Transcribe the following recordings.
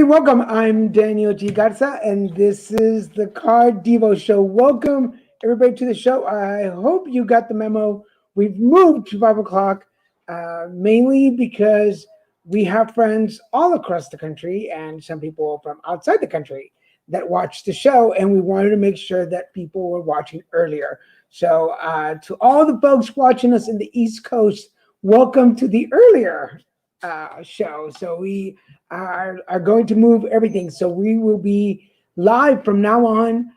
everybody, welcome. I'm Daniel G. Garza, and this is the Divo show. Welcome, everybody, to the show. I hope you got the memo. We've moved to 5 o'clock, mainly because we have friends all across the country and some people from outside the country that watch the show, and we wanted to make sure that people were watching earlier. So, to all the folks watching us in the East Coast, welcome to the earlier show. So we are going to move everything. So we will be live from now on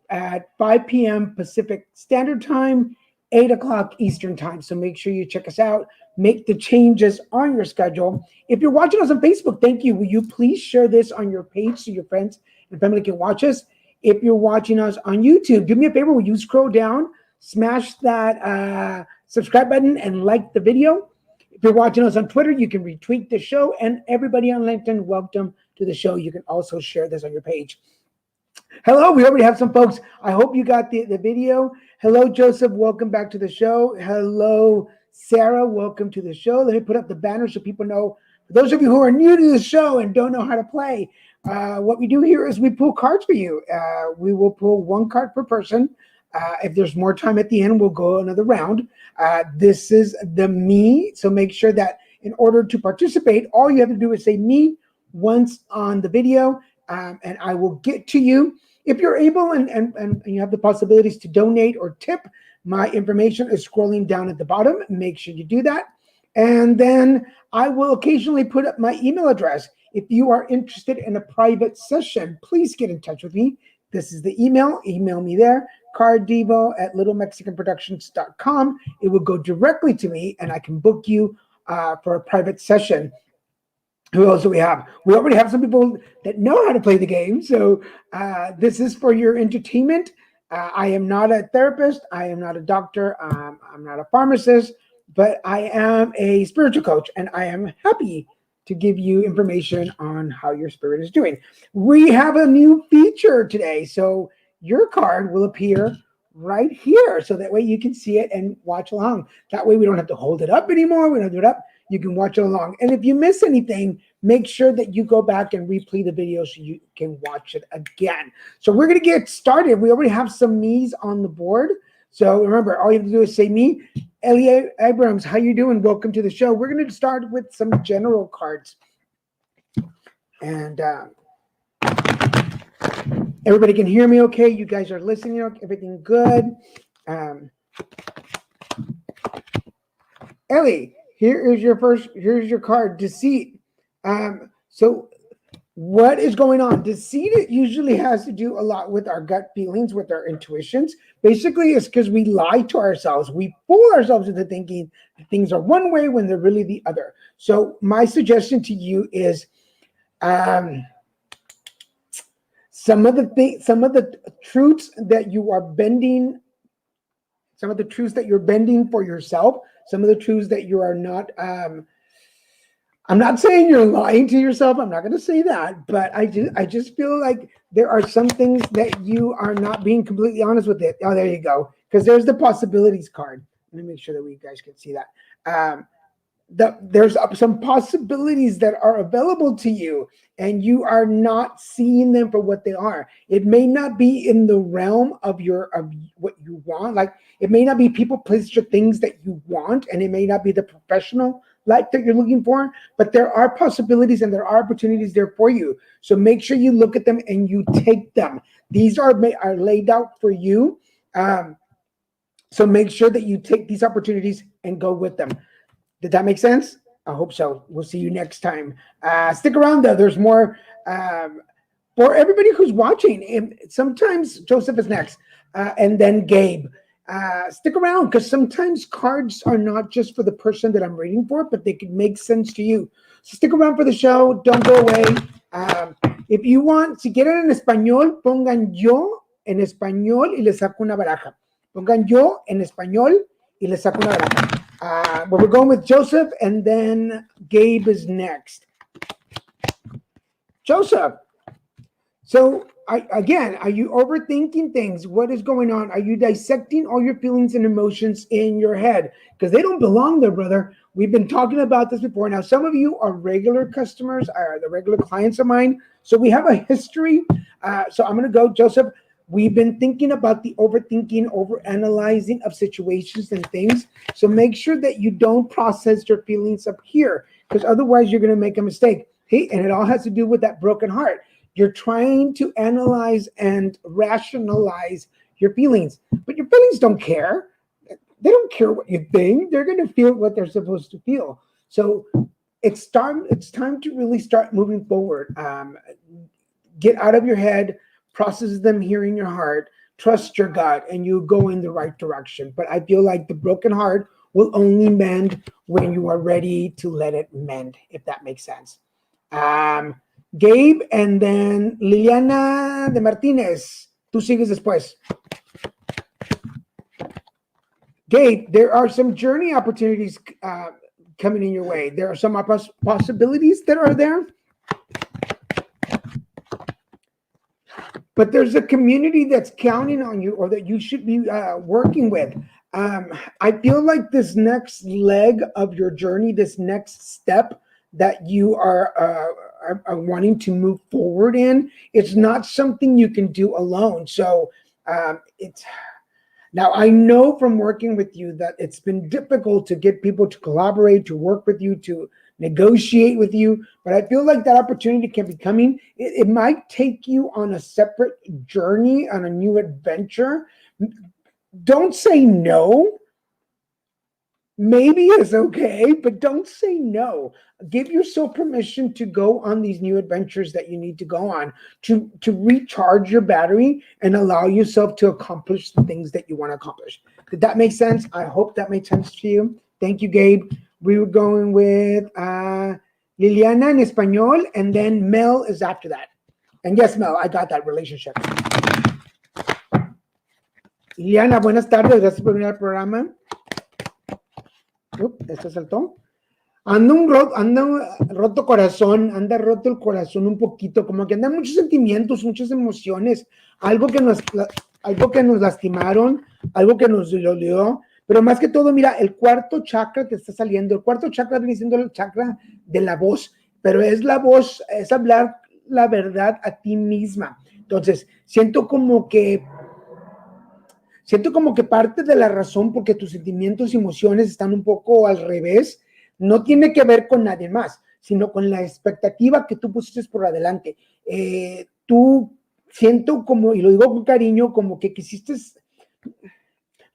at 5 p.m. Pacific Standard Time, 8 o'clock Eastern Time. So make sure you check us out. Make the changes on your schedule. If you're watching us on Facebook, thank you. Will you please share this on your page so your friends and family can watch us? If you're watching us on YouTube, do me a favor. Will you scroll down, smash that subscribe button, and like the video? If you're watching us on Twitter, you can retweet the show. And everybody on LinkedIn, welcome to the show. You can also share this on your page. Hello, we already have some folks. I hope you got the video. Hello, Joseph. Welcome back to the show. Hello, Sarah. Welcome to the show. Let me put up the banner so people know. For those of you who are new to the show and don't know how to play, what we do here is we pull cards for you. We will pull one card per person. If there's more time at the end, we'll go another round. This is the me, so make sure that in order to participate, all you have to do is say me once on the video, and I will get to you. If you're able and you have the possibilities to donate or tip, my information is scrolling down at the bottom. Make sure you do that. And then I will occasionally put up my email address. If you are interested in a private session, please get in touch with me. This is the email. Email me there. carddivo@littlemexicanproductions.com. It will go directly to me, and I can book you for a private session. Who else do we have? We already have some people that know how to play the game. So this is for your entertainment. I am not a therapist. I am not a doctor. I'm not a pharmacist, but I am a spiritual coach, and I am happy to give you information on how your spirit is doing. We have a new feature today. So your card will appear right here. So that way you can see it and watch along. That way we don't have to hold it up anymore. We don't do it up. You can watch it along. And if you miss anything, make sure that you go back and replay the video so you can watch it again. So we're going to get started. We already have some me's on the board. So remember, all you have to do is say me. Ellie Abrams, how you doing? Welcome to the show. We're going to start with some general cards. And everybody can hear me okay? You guys are listening, everything good? Ellie, here's your card, Deceit. So what is going on? Deceit, it usually has to do a lot with our gut feelings, with our intuitions. Basically, it's because we lie to ourselves. We fool ourselves into thinking things are one way when they're really the other. So my suggestion to you is some of the truths that you are bending, some of the truths that you're bending for yourself, some of the truths that you are not, I'm not saying you're lying to yourself. I'm not going to say that, but I just feel like there are some things that you are not being completely honest with it. Oh, there you go. Because there's the possibilities card. Let me make sure that you guys can see that. There's some possibilities that are available to you, and you are not seeing them for what they are. It may not be in the realm of what you want. Like, it may not be people, places, or things that you want, and it may not be the professional life that you're looking for, but there are possibilities and there are opportunities there for you. So make sure you look at them and you take them. These are laid out for you. So make sure that you take these opportunities and go with them. Did that make sense? I hope so. We'll see you next time. Stick around, though. There's more for everybody who's watching. And sometimes Joseph is next, and then Gabe. Stick around, because sometimes cards are not just for the person that I'm reading for, but they could make sense to you. So stick around for the show. Don't go away. If you want, si quieren en español, pongan yo en español y les saco una baraja. Pongan yo en español y les saco una baraja. But we're going with Joseph, and then Gabe is next. Joseph, So, again, are you overthinking things? What is going on? Are you dissecting all your feelings and emotions in your head? Because they don't belong there, brother. We've been talking about this before. Now, some of you are regular customers, are the regular clients of mine. So we have a history. So I'm going to go, Joseph. We've been thinking about the overthinking, overanalyzing of situations and things. So make sure that you don't process your feelings up here, because otherwise you're going to make a mistake. Hey, and it all has to do with that broken heart. You're trying to analyze and rationalize your feelings, but your feelings don't care. They don't care what you think. They're going to feel what they're supposed to feel. So it's time to really start moving forward. Get out of your head, process them here in your heart, trust your gut, and you go in the right direction. But I feel like the broken heart will only mend when you are ready to let it mend, if that makes sense. Gabe, and then Liliana de Martinez. Tú sigues después. Gabe, there are some journey opportunities coming in your way. There are some possibilities that are there. But there's a community that's counting on you, or that you should be working with. I feel like this next leg of your journey, this next step that you are wanting to move forward in, it's not something you can do alone. So it's now, I know from working with you that it's been difficult to get people to collaborate, to work with you, to negotiate with you, but I feel like that opportunity can be coming. It might take you on a separate journey, on a new adventure. Don't say no. Maybe it's okay, but don't say no. Give yourself permission to go on these new adventures that you need to go on, to recharge your battery and allow yourself to accomplish the things that you want to accomplish. Did that make sense? I hope that made sense to you. Thank you, Gabe. We were going with Liliana in Espanol, and then Mel is after that. And yes, Mel, I got that relationship. Liliana, buenas tardes. Gracias por venir al programa. Esto saltó. Anda roto corazón, anda roto el corazón un poquito, como que andan muchos sentimientos, muchas emociones, algo que nos lastimaron, algo que nos dolió, pero más que todo, mira, el cuarto chakra te está saliendo. El cuarto chakra viene siendo el chakra de la voz, pero es la voz, es hablar la verdad a ti misma. Entonces, siento como que parte de la razón porque tus sentimientos y emociones están un poco al revés, no tiene que ver con nadie más, sino con la expectativa que tú pusiste por adelante. Tú siento como, y lo digo con cariño, como que quisiste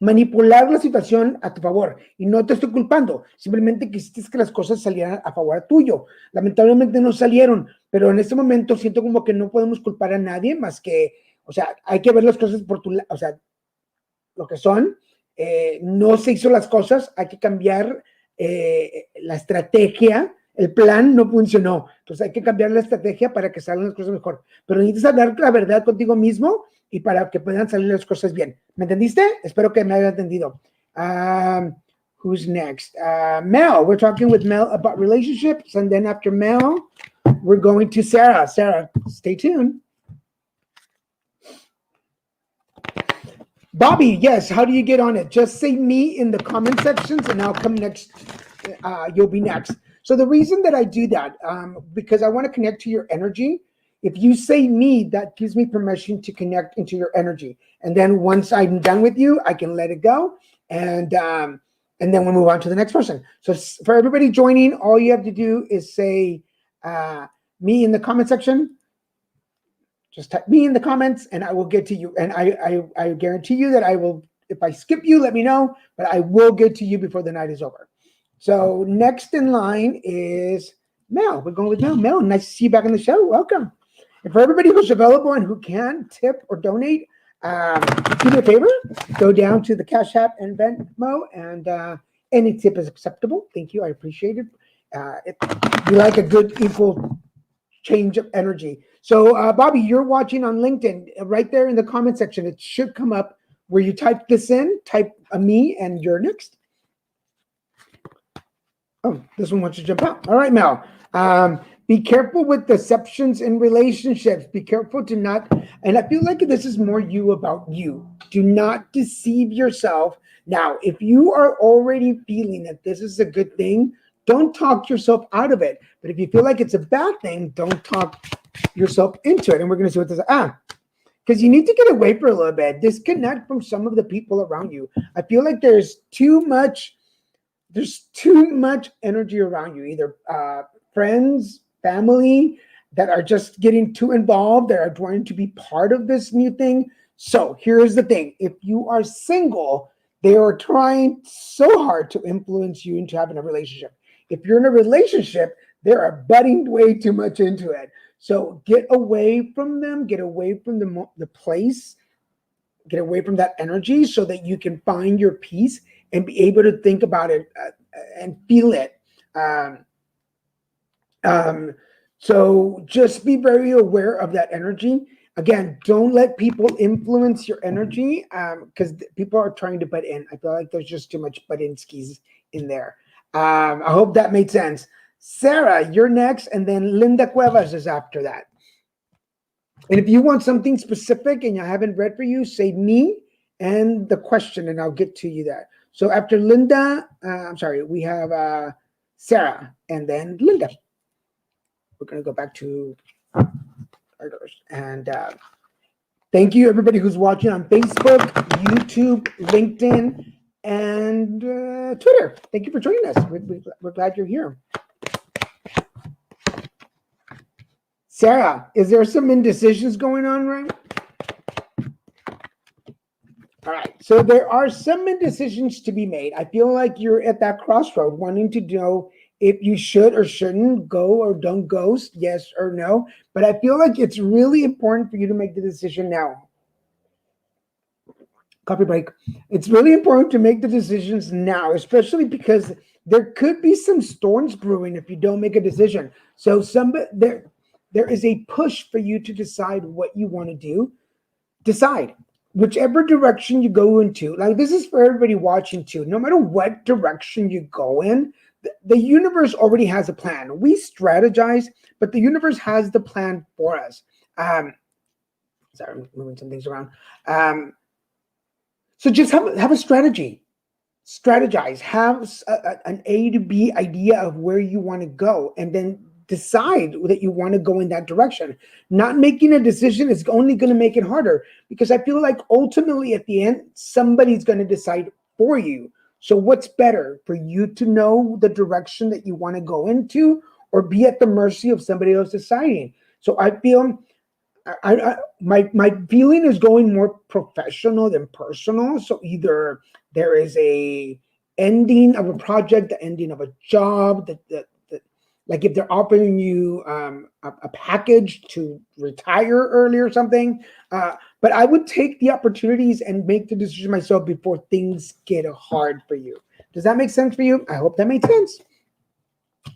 manipular la situación a tu favor, y no te estoy culpando, simplemente quisiste que las cosas salieran a favor tuyo. Lamentablemente no salieron, pero en este momento siento como que no podemos culpar a nadie más que, o sea, hay que ver las cosas por tu lado, o sea, lo que son, no se hizo las cosas, hay que cambiar la estrategia, el plan no funcionó, entonces hay que cambiar la estrategia para que salgan las cosas mejor, pero necesitas hablar la verdad contigo mismo y para que puedan salir las cosas bien. ¿Me entendiste? Espero que me haya entendido. Who's next? Mel. We're talking with Mel about relationships, and then after Mel, we're going to Sarah. Sarah, stay tuned. Bobby, yes, how do you get on it? Just say me in the comment sections and I'll come next. You'll be next. So the reason that I do that, because I want to connect to your energy. If you say me, that gives me permission to connect into your energy. And then once I'm done with you, I can let it go. And then we'll move on to the next person. So for everybody joining, all you have to do is say me in the comment section. Just type me in the comments and I will get to you. And I guarantee you that I will, if I skip you, let me know, but I will get to you before the night is over. So next in line is Mel. We're going with Mel. Mel, nice to see you back on the show. Welcome. And for everybody who's available and who can tip or donate, do me a favor, go down to the Cash App and Venmo, and any tip is acceptable. Thank you. I appreciate it. We like a good equal change of energy. So, Bobby, you're watching on LinkedIn. Right there in the comment section, it should come up where you type this in, type a me, and you're next. Oh, this one wants to jump out. All right, Mel. Be careful with deceptions in relationships. Be careful to not, and I feel like this is more you about you. Do not deceive yourself. Now, if you are already feeling that this is a good thing, don't talk yourself out of it. But if you feel like it's a bad thing, don't talk yourself into it. And we're going to see what this because you need to get away for a little bit. Disconnect from some of the people around you. I feel like there's too much energy around you, either friends, family that are just getting too involved, that are wanting to be part of this new thing. So here's the thing. If you are single, they are trying so hard to influence you into having a relationship. If you're in a relationship, they are butting way too much into it. So get away from them, get away from the place, get away from that energy so that you can find your peace and be able to think about it and feel it. Um, um, so just be very aware of that energy. Again, don't let people influence your energy because people are trying to butt in. I feel like there's just too much butt-in skis in there. I hope that made sense. Sarah, you're next, and then Linda Cuevas is after that. And if you want something specific and I haven't read for you, say me and the question, and I'll get to you that. So after Linda, we have Sarah and then Linda. We're going to go back to others. And thank you, everybody who's watching on Facebook, YouTube, LinkedIn, and Twitter. Thank you for joining us. We're glad you're here. Sarah, is there some indecisions going on, right? All right. So there are some indecisions to be made. I feel like you're at that crossroad wanting to know if you should or shouldn't go or don't go, yes or no. But I feel like it's really important for you to make the decision now. Coffee break. It's really important to make the decisions now, especially because there could be some storms brewing if you don't make a decision. So there is a push for you to decide what you want to do. Decide whichever direction you go into. Like this is for everybody watching too. No matter what direction you go in, the universe already has a plan. We strategize, but the universe has the plan for us. Sorry, I'm moving some things around. So just have a strategy. Strategize. Have an A to B idea of where you want to go, and then decide that you want to go in that direction. Not making a decision is only going to make it harder because I feel like ultimately at the end, somebody's going to decide for you. So what's better for you to know the direction that you want to go into or be at the mercy of somebody else deciding? So I feel my feeling is going more professional than personal. So either there is a ending of a project, the ending of a job, like if they're offering you a package to retire early or something. But I would take the opportunities and make the decision myself before things get hard for you. Does that make sense for you? I hope that made sense.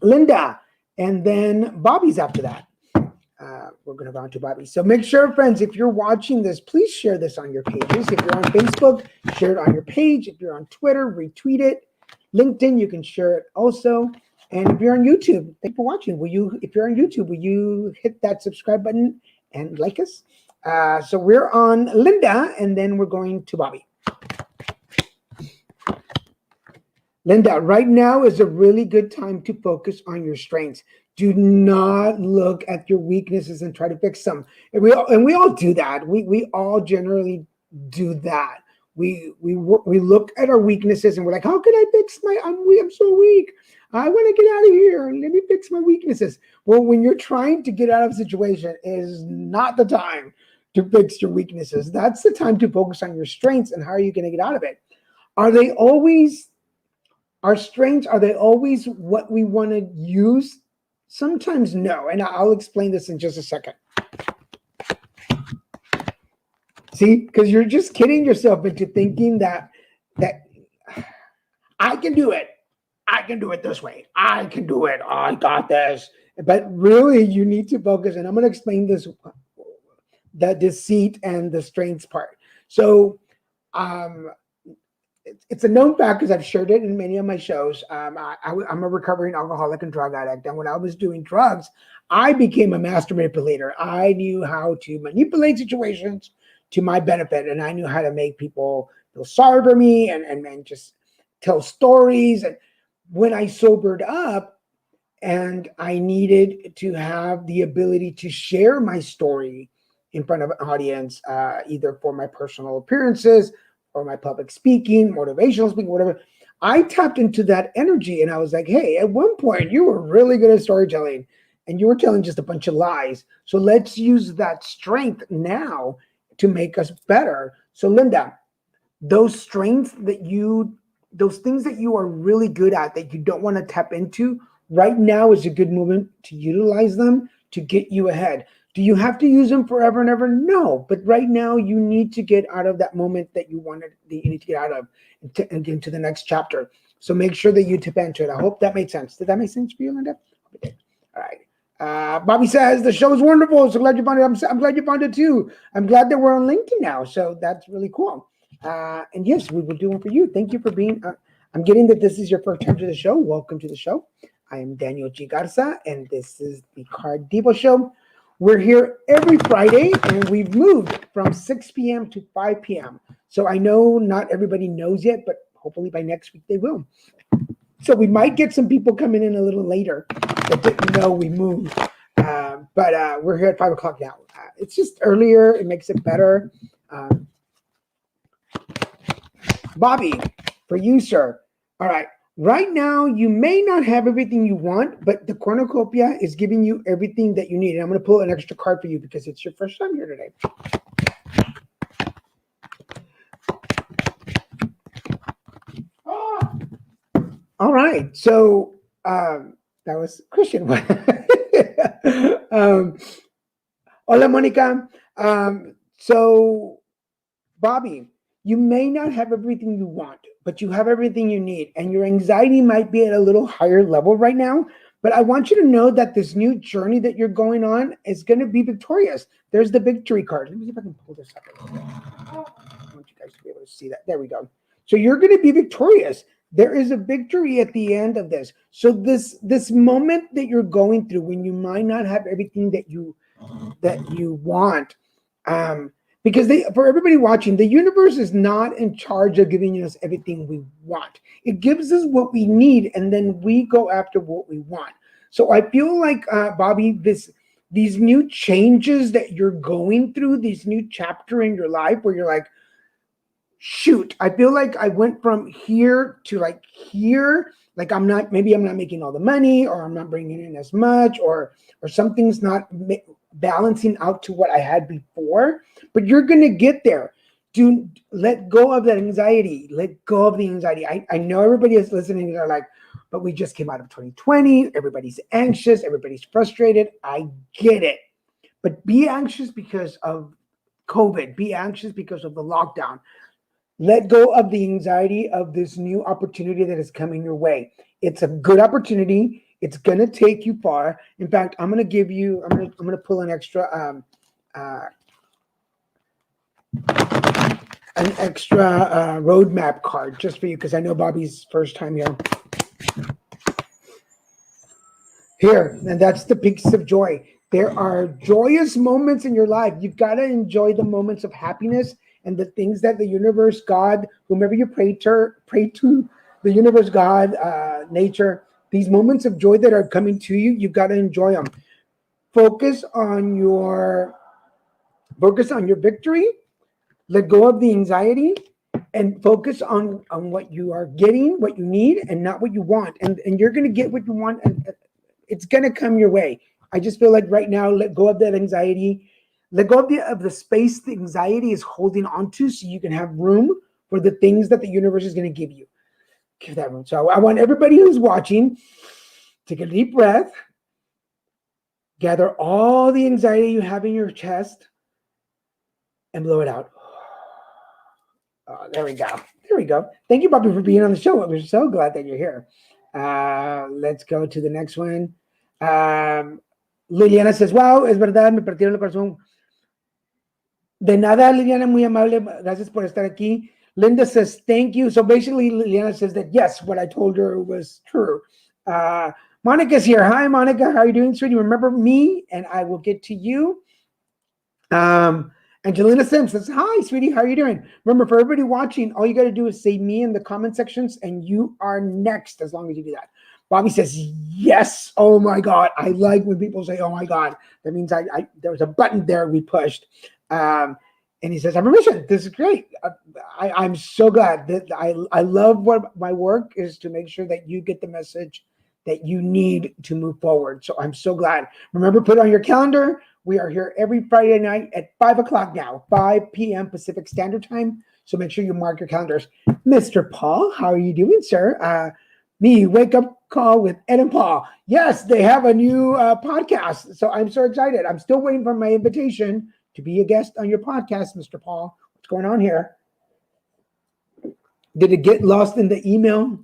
Linda, and then Bobby's after that. We're going to go on to Bobby. So make sure, friends, if you're watching this, please share this on your pages. If you're on Facebook, share it on your page. If you're on Twitter, retweet it. LinkedIn, you can share it also. And if you're on YouTube, thank you for watching. If you're on YouTube, will you hit that subscribe button and like us? So we're on Linda, and then we're going to Bobby. Linda, right now is a really good time to focus on your strengths. Do not look at your weaknesses and try to fix them. And we all do that. We all generally do that. We look at our weaknesses and we're like, how can I fix I'm so weak. I want to get out of here. Let me fix my weaknesses. Well, when you're trying to get out of a situation, it is not the time to fix your weaknesses. That's the time to focus on your strengths and how are you going to get out of it. Our strengths, are they always what we want to use? Sometimes no. And I'll explain this in just a second. See, because you're just kidding yourself into thinking that I can do it. I can do it this way. I can do it. I got this. But really, you need to focus. And I'm going to explain this, the deceit and the strengths part. So it's a known fact because I've shared it in many of my shows. I'm a recovering alcoholic and drug addict. And when I was doing drugs, I became a master manipulator. I knew how to manipulate situations to my benefit. And I knew how to make people feel sorry for me and just tell stories. And when I sobered up, and I needed to have the ability to share my story in front of an audience, either for my personal appearances or my public speaking, motivational speaking, whatever. I tapped into that energy and I was like, hey, at one point you were really good at storytelling and you were telling just a bunch of lies. So let's use that strength now to make us better. So, Linda, those strengths those things that you are really good at that you don't want to tap into, right now is a good moment to utilize them to get you ahead. Do you have to use them forever and ever? No, but right now you need to get out of that moment that you need to get out of and get into the next chapter. So make sure that you tap into it. I hope that made sense. Did that make sense for you, Linda? Okay. All right. Bobby says the show is wonderful. So glad you found it. I'm glad you found it too. I'm glad that we're on LinkedIn now. So that's really cool. And yes, we will do one for you. Thank you for being. I'm getting that this is your first time to the show. Welcome to the show. I am Daniel G. Garza, and this is the Divo Show. We're here every Friday, and we've moved from 6 p.m. to 5 p.m. So I know not everybody knows yet, but hopefully by next week they will. So we might get some people coming in a little later that didn't know we moved. But we're here at 5 o'clock now. It's just earlier. It makes it better. Bobby, for you, sir. All right. Right now, you may not have everything you want, but the cornucopia is giving you everything that you need. And I'm going to pull an extra card for you because it's your first time here today. Oh. All right. So that was Christian. Hola, Monica. So, Bobby, you may not have everything you want, but you have everything you need. And your anxiety might be at a little higher level right now. But I want you to know that this new journey that you're going on is going to be victorious. There's the victory card. Let me see if I can pull this up. I want you guys to be able to see that. There we go. So you're going to be victorious. There is a victory at the end of this. So this moment that you're going through when you might not have everything that you want, because for everybody watching, the universe is not in charge of giving us everything we want. It gives us what we need, and then we go after what we want. So I feel like, Bobby, these new changes that you're going through, this new chapter in your life where you're like, shoot, I feel like I went from here to like here. Like maybe I'm not making all the money, or I'm not bringing in as much, or something's not balancing out to what I had before, but you're going to get there. Do let go of that anxiety. Let go of the anxiety. I know everybody is listening. They're like, but we just came out of 2020. Everybody's anxious. Everybody's frustrated. I get it. But be anxious because of COVID. Be anxious because of the lockdown. Let go of the anxiety of this new opportunity that is coming your way. It's a good opportunity. It's going to take you far. In fact, I'm going to pull an extra roadmap card just for you, because I know Bobby's first time here. Here, and that's the peaks of joy. There are joyous moments in your life. You've got to enjoy the moments of happiness and the things that the universe, God, whomever you pray to, the universe, God, nature, these moments of joy that are coming to you, you've got to enjoy them. Focus on your victory. Let go of the anxiety and focus on what you are getting, what you need, and not what you want. And you're going to get what you want, and it's going to come your way. I just feel like right now, let go of that anxiety. Let go of the space the anxiety is holding onto, so you can have room for the things that the universe is going to give you. Give that room. So I want everybody who's watching, take a deep breath. Gather all the anxiety you have in your chest and blow it out. Oh, there we go. There we go. Thank you, Bobby, for being on the show. We're so glad that you're here. Let's go to the next one. Liliana says, wow, es verdad, me partieron el corazón. De nada, Liliana, muy amable. Gracias por estar aquí. Linda says, thank you. So basically, Liliana says that, yes, what I told her was true. Uh, Monica's here. Hi, Monica. How are you doing, sweetie? Remember me, and I will get to you. Angelina Sims says, hi, sweetie. How are you doing? Remember, for everybody watching, all you got to do is say me in the comment sections, and you are next as long as you do that. Bobby says, yes. Oh, my God. I like when people say, oh, my God. That means there was a button there we pushed. And he says, I'm permission. This is great. I'm so glad that I love what my work is, to make sure that you get the message that you need to move forward. So I'm so glad. Remember, put it on your calendar. We are here every Friday night at 5 o'clock now, 5 p.m. Pacific Standard Time. So make sure you mark your calendars. Mr. Paul, how are you doing, sir? Me, Wake Up Call with Ed and Paul. Yes, they have a new podcast. So I'm so excited. I'm still waiting for my invitation to be a guest on your podcast, Mr. Paul. What's going on here? Did it get lost in the email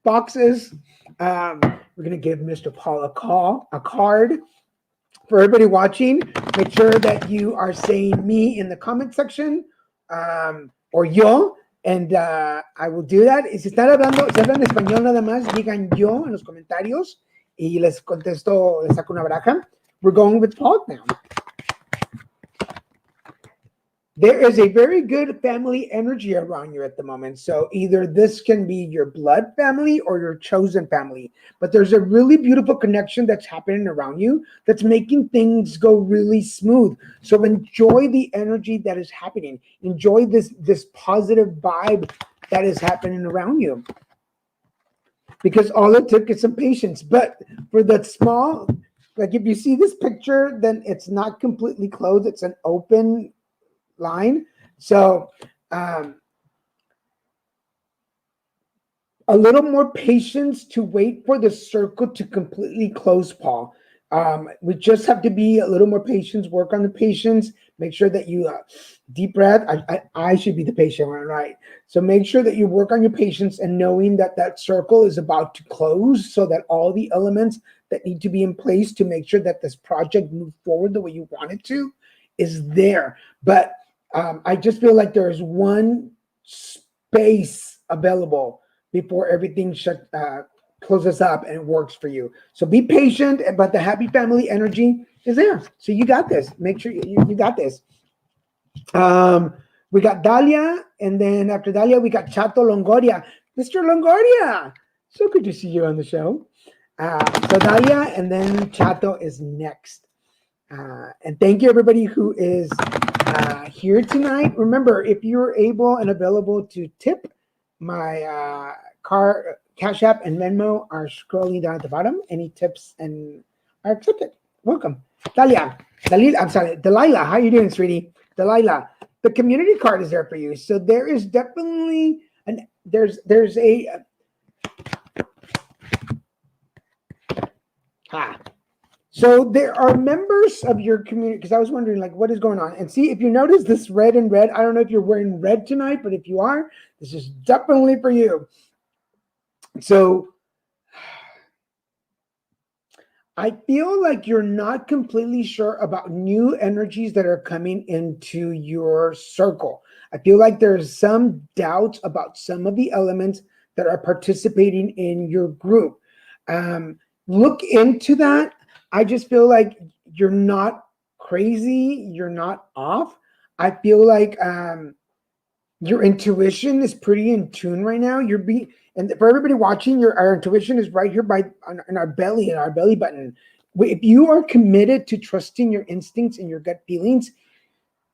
boxes? We're going to give Mr. Paul a card. For everybody watching, make sure that you are saying me in the comment section, or yo, and I will do that. Y si están hablando, si hablan español nada más, digan yo en los comentarios y les contesto, les saco una baraja. We're going with Paul now. There is a very good family energy around you at the moment. So either this can be your blood family or your chosen family. But there's a really beautiful connection that's happening around you that's making things go really smooth. So enjoy the energy that is happening. Enjoy this positive vibe that is happening around you. Because all it took is some patience. But for the small, like if you see this picture, then it's not completely closed. It's an open line. So a little more patience to wait for the circle to completely close, Paul. We just have to be a little more patient, work on the patience, make sure that you deep breath. I should be the patient one, right? So make sure that you work on your patience and knowing that that circle is about to close, so that all the elements that need to be in place to make sure that this project moves forward the way you want it to is there. But I just feel like there's one space available before everything closes up and it works for you. So be patient, but the happy family energy is there. So you got this. Make sure you got this. We got Dalia, and then after Dalia, we got Chato Longoria. Mr. Longoria, so good to see you on the show. So Dalia, and then Chato is next. And thank you, everybody who is here tonight. Remember, if you're able and available to tip, my Cash App and Venmo are scrolling down at the bottom. Any tips and are accepted. Welcome. Delilah, how are you doing, sweetie? Delilah, the community card is there for you. So there is definitely there's a So there are members of your community, because I was wondering, like, what is going on? And see, if you notice this red and red, I don't know if you're wearing red tonight, but if you are, this is definitely for you. So I feel like you're not completely sure about new energies that are coming into your circle. I feel like there's some doubts about some of the elements that are participating in your group. Look into that. I just feel like you're not crazy. You're not off. I feel like your intuition is pretty in tune right now. And for everybody watching, our intuition is right here in our belly, in our belly button. If you are committed to trusting your instincts and your gut feelings,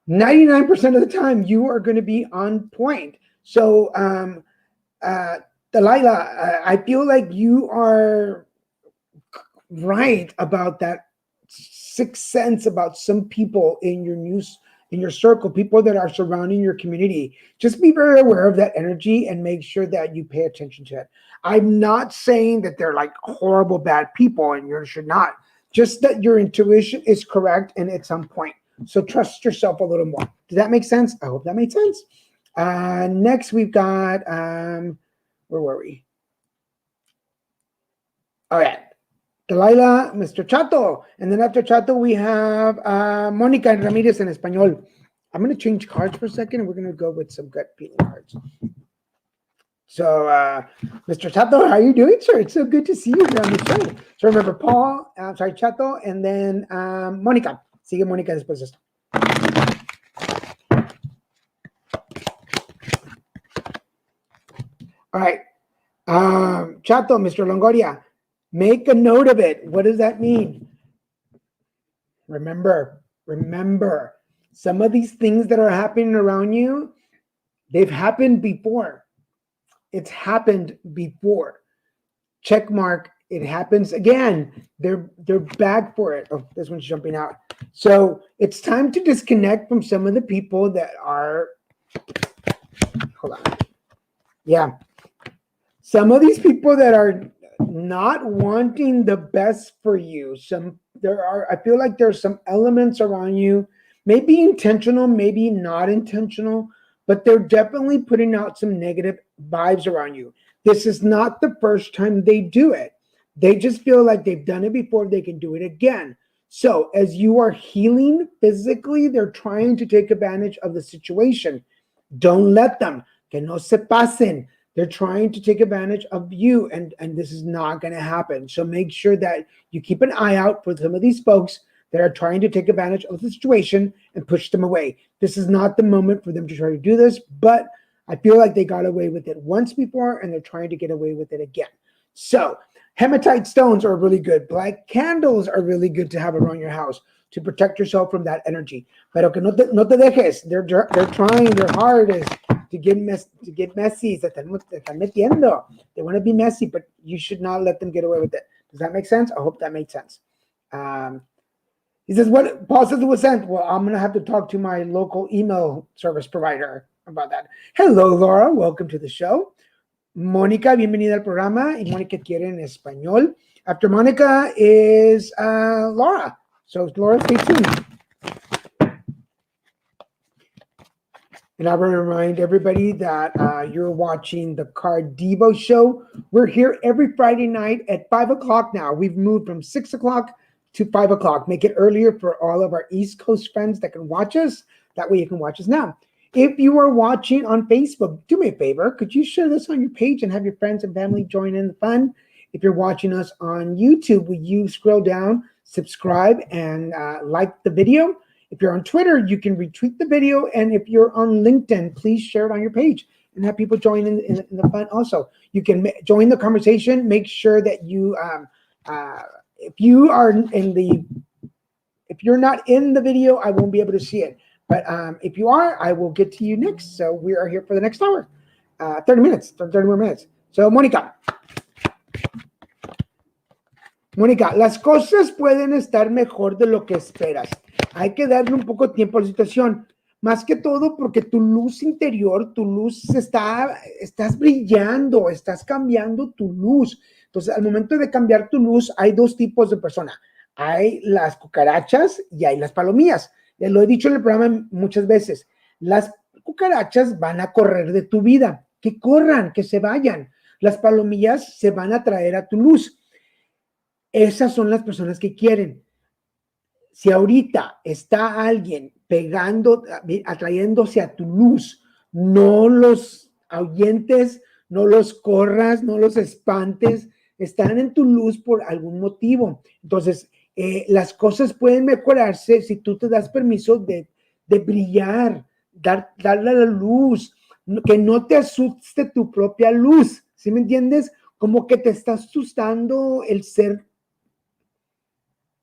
99% of the time you are going to be on point. So, Delilah, I feel like you are right about that sixth sense about some people in your circle, people that are surrounding your community. Just be very aware of that energy and make sure that you pay attention to it. I'm not saying that they're like horrible, bad people and you should not. Just that your intuition is correct and it's on point. So trust yourself a little more. Does that make sense? I hope that made sense. Next, we've got, where were we? All right. Delilah, Mr. Chato. And then after Chato, we have Mónica Ramírez en español. I'm going to change cards for a second, and we're going to go with some gut feeling cards. So, Mr. Chato, how are you doing, sir? It's so good to see you here on the show. So remember, Paul, Chato, and then Mónica. Sigue Mónica después de esto. All right. Chato, Mr. Longoria, make a note of it. What does that mean? Remember, some of these things that are happening around you, they've happened before. It's happened before. Check mark. It happens again. They're back for it. Oh, this one's jumping out. So it's time to disconnect from some of the people that are. Hold on. Yeah. Some of these people that are not wanting the best for you. I feel like there's some elements around you, maybe intentional, maybe not intentional, but they're definitely putting out some negative vibes around you. This is not the first time they do it. They just feel like they've done it before, they can do it again. So as you are healing physically, they're trying to take advantage of the situation. Don't let them. Que no se pasen. They're trying to take advantage of you, and this is not going to happen. So make sure that you keep an eye out for some of these folks that are trying to take advantage of the situation and push them away. This is not the moment for them to try to do this, but I feel like they got away with it once before, and they're trying to get away with it again. So hematite stones are really good. Black candles are really good to have around your house to protect yourself from that energy. Pero que no te dejes. They're trying their hardest to get messy. Se están metiendo. They want to be messy, but you should not let them get away with it. Does that make sense? I hope that made sense. He says, what Paul says it was sent. Well, I'm going to have to talk to my local email service provider about that. Hello, Laura. Welcome to the show. Mónica, bienvenida al programa. Y Mónica quiere en español. After Mónica is Laura. So, Laura, stay tuned. And I want to remind everybody that you're watching the Carddivo show. We're here every Friday night at 5 o'clock now. We've moved from 6 o'clock to 5 o'clock. Make it earlier for all of our East Coast friends that can watch us. That way you can watch us now. If you are watching on Facebook, do me a favor. Could you share this on your page and have your friends and family join in the fun? If you're watching us on YouTube, will you scroll down, subscribe, and like the video? If you're on Twitter, you can retweet the video. And if you're on LinkedIn, please share it on your page and have people join in the fun also. You can join the conversation. Make sure that you, if you're not in the video, I won't be able to see it. But if you are, I will get to you next. So we are here for the next hour, 30 more minutes. So, Mónica, las cosas pueden estar mejor de lo que esperas. Hay que darle un poco de tiempo a la situación. Más que todo porque tu luz interior, estás brillando, estás cambiando tu luz. Entonces, al momento de cambiar tu luz, hay dos tipos de personas. Hay las cucarachas y hay las palomillas. Lo he dicho en el programa muchas veces. Las cucarachas van a correr de tu vida. Que corran, que se vayan. Las palomillas se van a traer a tu luz. Esas son las personas que quieren. Si ahorita está alguien atrayéndose a tu luz, no los ahuyentes, no los corras, no los espantes, están en tu luz por algún motivo. Entonces, las cosas pueden mejorarse si tú te das permiso de brillar, darle a la luz, que no te asuste tu propia luz, ¿sí me entiendes? Como que te está asustando el ser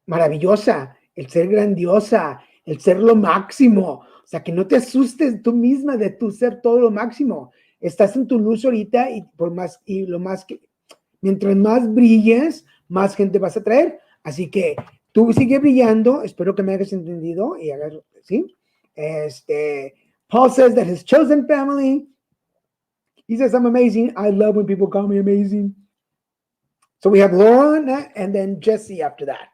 maravillosa, el ser grandiosa, el ser lo máximo. O sea, que no te asustes tú misma de tu ser todo lo máximo. Estás en tu luz ahorita mientras más brilles, más gente vas a traer. Así que tú sigue brillando. Espero que me hayas entendido y hagas, ¿sí? Paul says that his chosen family, he says, I'm amazing. I love when people call me amazing. So we have Laura and then Jesse after that.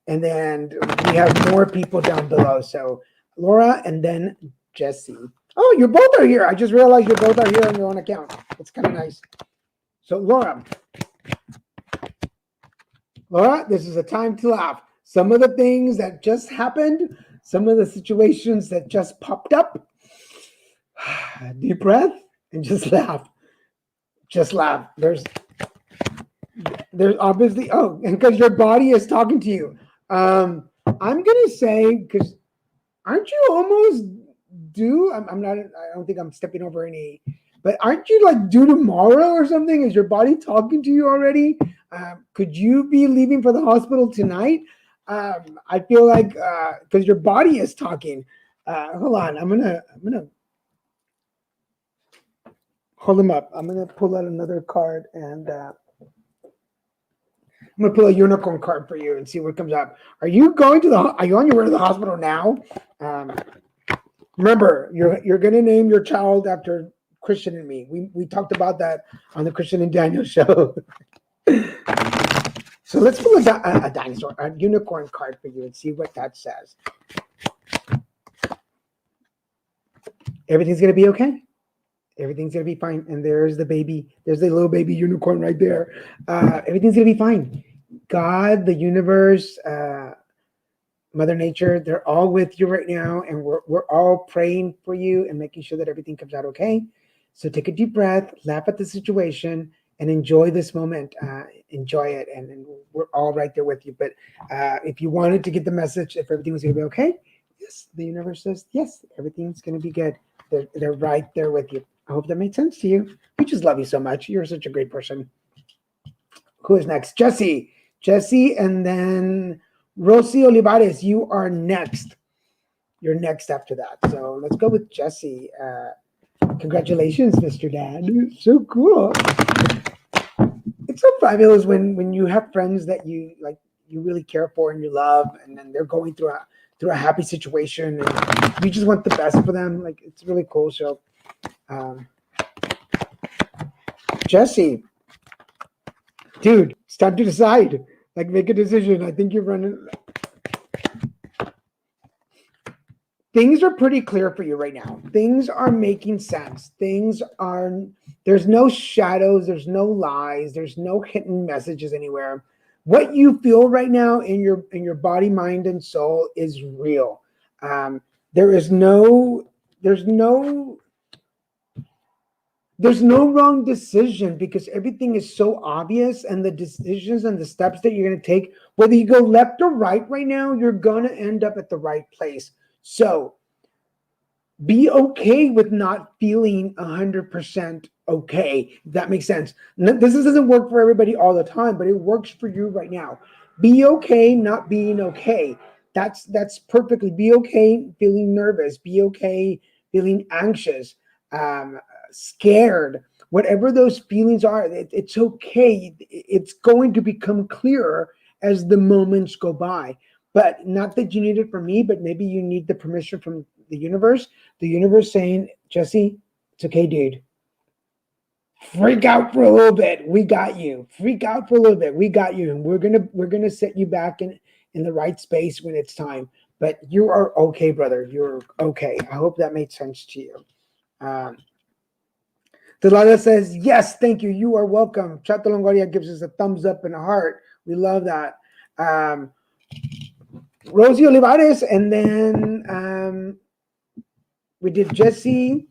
And then we have more people down below. So Laura and then Jesse. Oh, you both are here. I just realized you both are here on your own account. It's kind of nice. So Laura, this is a time to laugh. Some of the things that just happened, some of the situations that just popped up. Deep breath and just laugh. Just laugh. There's obviously, oh, and because your body is talking to you. I'm gonna say, because aren't you almost due? I'm not. I don't think I'm stepping over any. But aren't you like due tomorrow or something? Is your body talking to you already? Could you be leaving for the hospital tonight? I feel like because your body is talking. Hold on, I'm gonna hold him up. I'm gonna pull out another card and I'm gonna pull a unicorn card for you and see what comes up. Are you going to the? Are you on your way to the hospital now? Um, Remember, you're gonna name your child after Christian and me. We talked about that on the Christian and Daniel show. So let's pull a dinosaur, a unicorn card for you and see what that says. Everything's gonna be okay. Everything's gonna be fine. And there's the baby. There's the little baby unicorn right there. Everything's gonna be fine. God, the universe, Mother Nature, they're all with you right now, and we're all praying for you and making sure that everything comes out okay. So take a deep breath, laugh at the situation, and enjoy this moment. Enjoy it, and we're all right there with you. But if you wanted to get the message, if everything was going to be okay, yes, the universe says yes, everything's going to be good. They're right there with you. I hope that made sense to you. We just love you so much. You're such a great person. Who is next? Jesse, and then Rosie Olivares, you are next. You're next after that. So let's go with Jesse. Congratulations, Mr. Dad. So cool. It's so fabulous when you have friends that you like, you really care for and you love, and then they're going through a happy situation, and you just want the best for them. Like, it's really cool. So, Jesse, dude, it's time to decide. Like, make a decision. I think you're running. Things are pretty clear for you right now. Things are making sense. There's no shadows, there's no lies, there's no hidden messages anywhere. What you feel right now in your body, mind, and soul is real. There's no wrong decision, because everything is so obvious, and the decisions and the steps that you're going to take, whether you go left or right now, you're going to end up at the right place. So be okay with not feeling 100% okay. If that makes sense. This doesn't work for everybody all the time, but it works for you right now. Be okay not being okay. That's perfectly. Be okay feeling nervous. Be okay feeling anxious, scared. Whatever those feelings are, it's okay. It's going to become clearer as the moments go by. But not that you need it from me, but maybe you need the permission from the universe. The universe saying, Jesse, it's okay, dude. Freak out for a little bit. We got you. Freak out for a little bit. We got you. And we're gonna set you back in the right space when it's time. But you are okay, brother. You're okay. I hope that made sense to you. Delala says, yes, thank you. You are welcome. Chato Longoria gives us a thumbs up and a heart. We love that. Rosie Olivares, and then we did Jesse.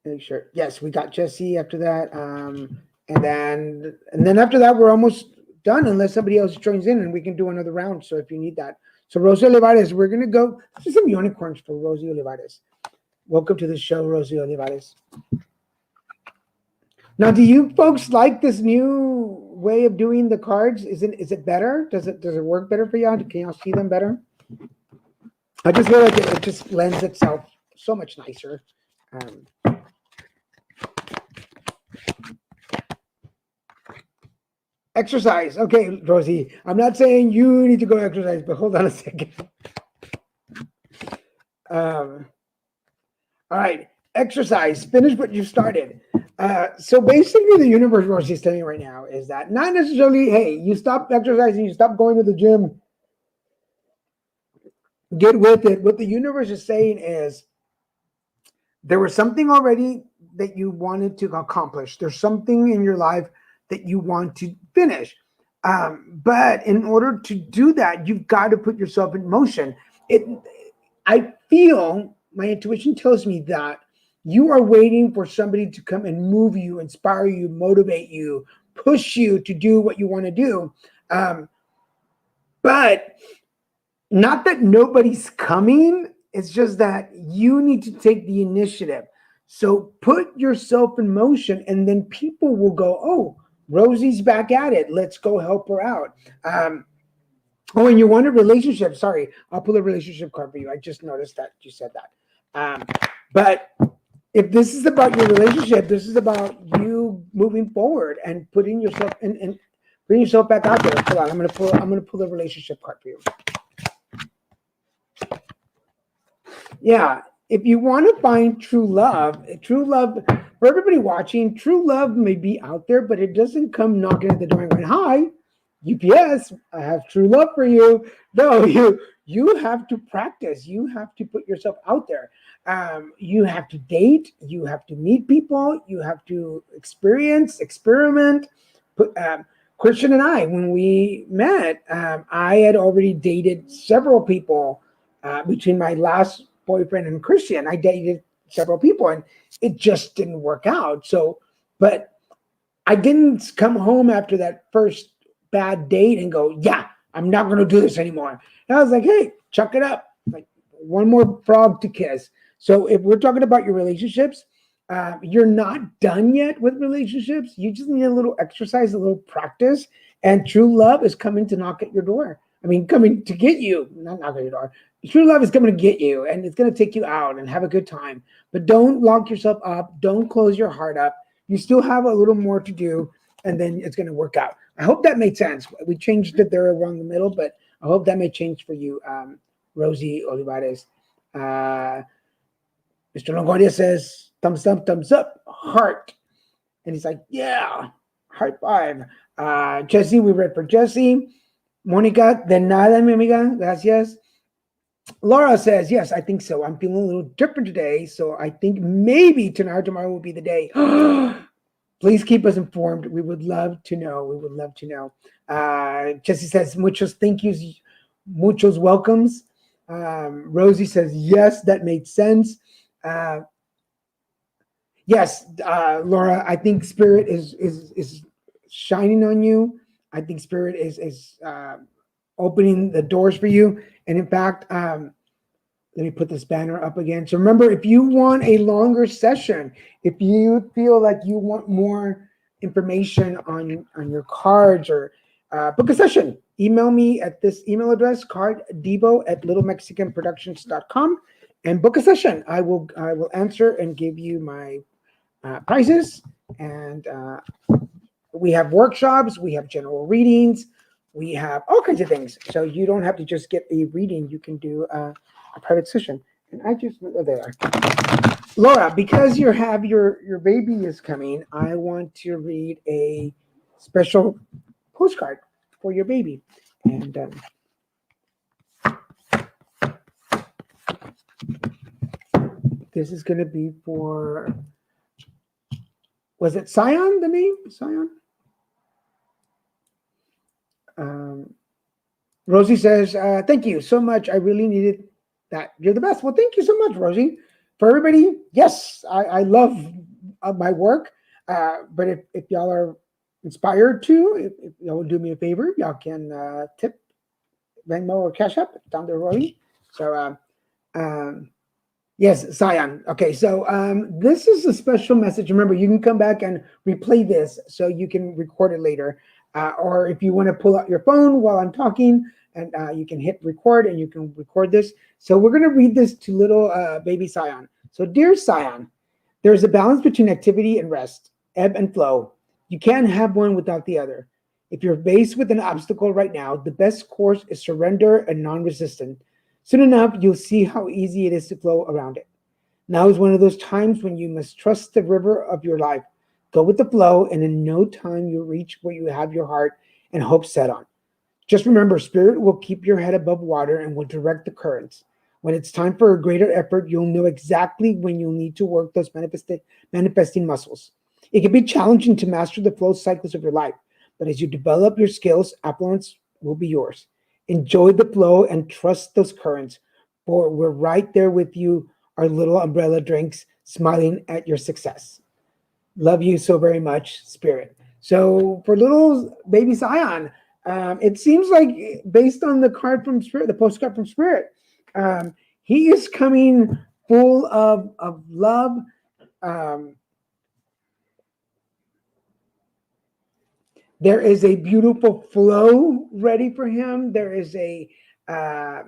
Make sure. Yes, we got Jesse after that. And then after that, we're almost done, unless somebody else joins in, and we can do another round. So if you need that. So Rosie Olivares, we're gonna go. This is some unicorns for Rosie Olivares. Welcome to the show, Rosie Olivares. Now, do you folks like this new way of doing the cards? Is it better? Does it work better for y'all? Can y'all see them better? I just feel like it just lends itself so much nicer. Exercise. Okay, Rosie. I'm not saying you need to go exercise, but hold on a second. All right. Exercise. Finish what you started. So basically, the universe, Rosie, is telling you right now is that not necessarily, hey, you stop exercising, you stop going to the gym, get with it. What the universe is saying is there was something already that you wanted to accomplish. There's something in your life that you want to finish. But in order to do that, you've got to put yourself in motion. It, I feel my intuition tells me that you are waiting for somebody to come and move you, inspire you, motivate you, push you to do what you want to do. Um, but not that nobody's coming, it's just that you need to take the initiative. So put yourself in motion, and then people will go, oh, Rosie's back at it. Let's go help her out. Oh, and you want a relationship. Sorry, I'll pull a relationship card for you. I just noticed that you said that. But if this is about your relationship, this is about you moving forward and putting yourself in and bring yourself back out there. Hold on, I'm gonna pull a relationship card for you. Yeah, if you want to find true love for everybody watching, true love may be out there, but it doesn't come knocking at the door and going, "Hi, UPS, I have true love for you." No, you have to practice. You have to put yourself out there. You have to date. You have to meet people. You have to experiment. Put, Christian and I, when we met, I had already dated several people between my last boyfriend and Christian. I dated several people, and it just didn't work out. So, but I didn't come home after that first bad date and go, yeah, I'm not going to do this anymore. And I was like, hey, chuck it up. Like one more frog to kiss. So if we're talking about your relationships, you're not done yet with relationships. You just need a little exercise, a little practice, and true love is coming to knock at your door. I mean, coming to get you, not knock at your door. True love is coming to get you, and it's going to take you out and have a good time. But don't lock yourself up. Don't close your heart up. You still have a little more to do, and then it's going to work out. I hope that made sense. We changed it there around the middle, but I hope that may change for you, Rosie Olivares. Mr. Longoria says, thumbs up, heart. And he's like, yeah, high five. Jesse, we read for Jesse. Monica, de nada, mi amiga, gracias. Laura says, yes, I think so. I'm feeling a little different today, so I think maybe tonight or tomorrow will be the day. Please keep us informed. We would love to know. We would love to know. Jesse says, muchos thank yous, muchos welcomes. Rosie says, yes, that made sense. Yes, Laura, I think Spirit is shining on you. I think Spirit is opening the doors for you. And in fact, let me put this banner up again. So remember, if you want a longer session, if you feel like you want more information on your cards or book a session, email me at this email address, carddivo@littlemexicanproductions.com, and book a session. I will answer and give you my prices. And we have workshops, we have general readings, we have all kinds of things. So you don't have to just get a reading. You can do a private session. And I just, oh, there. Laura, because you have your baby is coming, I want to read a special postcard for your baby. And this is going to be for, was it Scion, the name? Scion? Rosie says, thank you so much. I really needed that. You're the best. Well, thank you so much, Rosie. For everybody, yes, I love my work. But if y'all are inspired to, if y'all will do me a favor, y'all can tip Venmo or Cash App down there, Rosie. So, yes, Scion. Okay, so this is a special message. Remember, you can come back and replay this so you can record it later. Or if you want to pull out your phone while I'm talking, and you can hit record and you can record this. So we're going to read this to little baby Scion. So dear Scion, there's a balance between activity and rest, ebb and flow. You can't have one without the other. If you're faced with an obstacle right now, the best course is surrender and non-resistant. Soon enough, you'll see how easy it is to flow around it. Now is one of those times when you must trust the river of your life. Go with the flow, and in no time you'll reach where you have your heart and hope set on. Just remember, Spirit will keep your head above water and will direct the currents. When it's time for a greater effort, you'll know exactly when you'll need to work those manifesting muscles. It can be challenging to master the flow cycles of your life, But as you develop your skills, affluence will be yours. Enjoy the flow and trust those currents, for we're right there with you, our little umbrella drinks, smiling at your success. Love you so very much, Spirit. So for little baby Zion, it seems like based on the card from Spirit, the postcard from Spirit, he is coming full of love. Um, there is a beautiful flow ready for him. There is uh,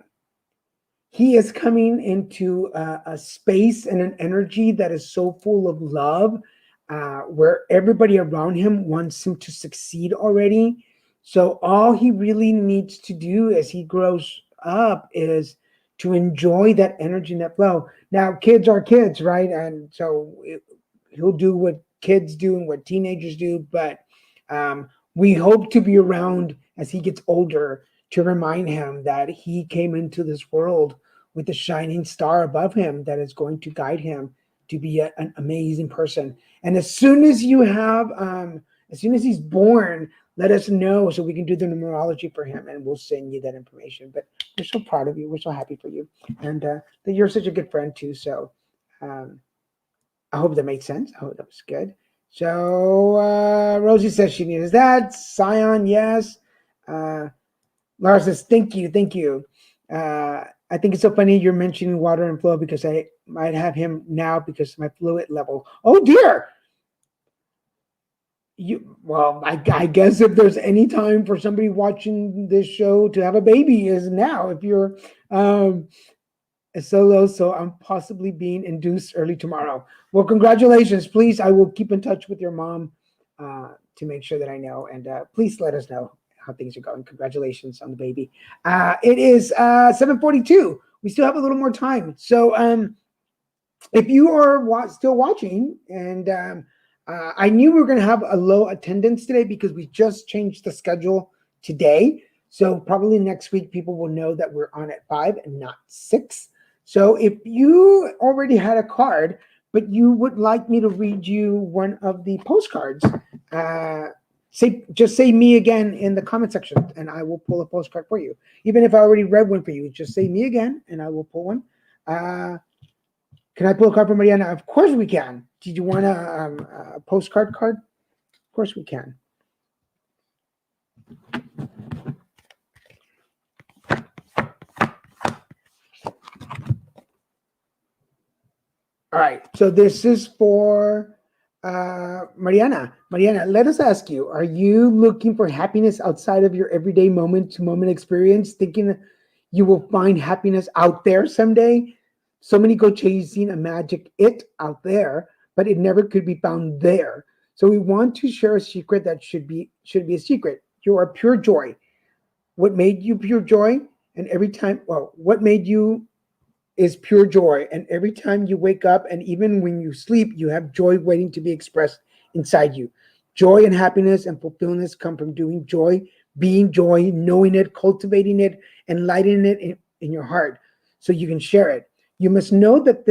he is coming into a space and an energy that is so full of love, where everybody around him wants him to succeed already. So all he really needs to do as he grows up is to enjoy that energy and that flow. Now, kids are kids, right? And so he'll do what kids do and what teenagers do, but we hope to be around as he gets older to remind him that he came into this world with a shining star above him that is going to guide him to be an amazing person. And as soon as he's born, let us know so we can do the numerology for him, and we'll send you that information. But we're so proud of you. We're so happy for you, and that you're such a good friend too. So um, I hope that makes sense. I hope that was good. So Rosie says she needs that. Scion, yes. Uh, Laura says, thank you, thank you. I think it's so funny you're mentioning water and flow because I might have him now because of my fluid level. Oh dear. I guess if there's any time for somebody watching this show to have a baby is now. If you're a solo, so I'm possibly being induced early tomorrow. Well, congratulations. Please, I will keep in touch with your mom to make sure that I know. And please let us know how things are going. Congratulations on the baby. It is 7:42. We still have a little more time. So if you are still watching, and I knew we were going to have a low attendance today because we just changed the schedule today. So probably next week, people will know that we're on at 5 and not 6. So if you already had a card, but you would like me to read you one of the postcards, just say me again in the comment section, and I will pull a postcard for you. Even if I already read one for you, just say me again, and I will pull one. Can I pull a card for Mariana? Of course we can. Did you want a postcard card? Of course we can. All right, so this is for Mariana. Mariana, let us ask you, are you looking for happiness outside of your everyday moment-to-moment experience, thinking you will find happiness out there someday? So many go chasing a magic it out there, but it never could be found there. So we want to share a secret that should be a secret. You are pure joy. What made you pure joy? And what made you is pure joy. And every time you wake up and even when you sleep, you have joy waiting to be expressed inside you. Joy and happiness and fulfillment come from doing joy, being joy, knowing it, cultivating it, and lighting it in your heart so you can share it. You must know that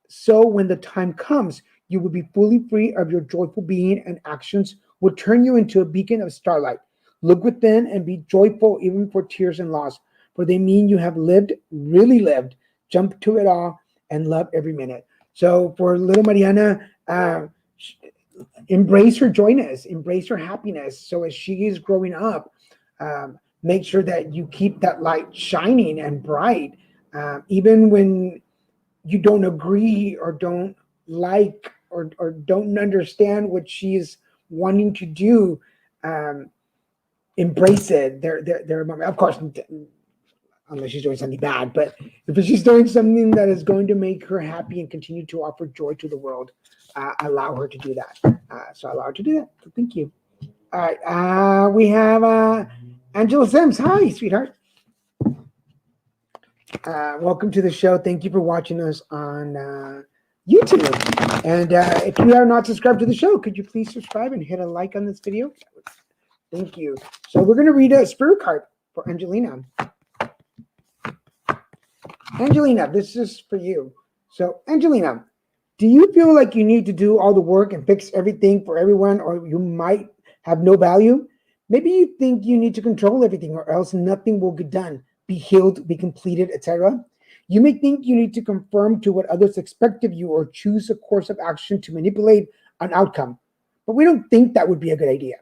so when the time comes, you will be fully free of your joyful being, and actions will turn you into a beacon of starlight. Look within and be joyful even for tears and loss, for they mean you have lived, really lived. Jump to it all and love every minute. So for little Mariana, embrace her joyness, embrace her happiness. So as she is growing up, make sure that you keep that light shining and bright, even when you don't agree or don't like or don't understand what she's wanting to do. Embrace it. Of course, unless she's doing something bad. But if she's doing something that is going to make her happy and continue to offer joy to the world, allow her to do that. So allow her to do that. So thank you. All right. We have Angela Sims. Hi, sweetheart. Welcome to the show. Thank you for watching us on YouTube. And if you are not subscribed to the show, could you please subscribe and hit a like on this video? Thank you. So we're going to read a spirit card for Angelina. Angelina, this is for you. So, Angelina, do you feel like you need to do all the work and fix everything for everyone, or you might have no value? Maybe you think you need to control everything or else nothing will get done, be healed, be completed, etc. You may think you need to conform to what others expect of you or choose a course of action to manipulate an outcome. But we don't think that would be a good idea.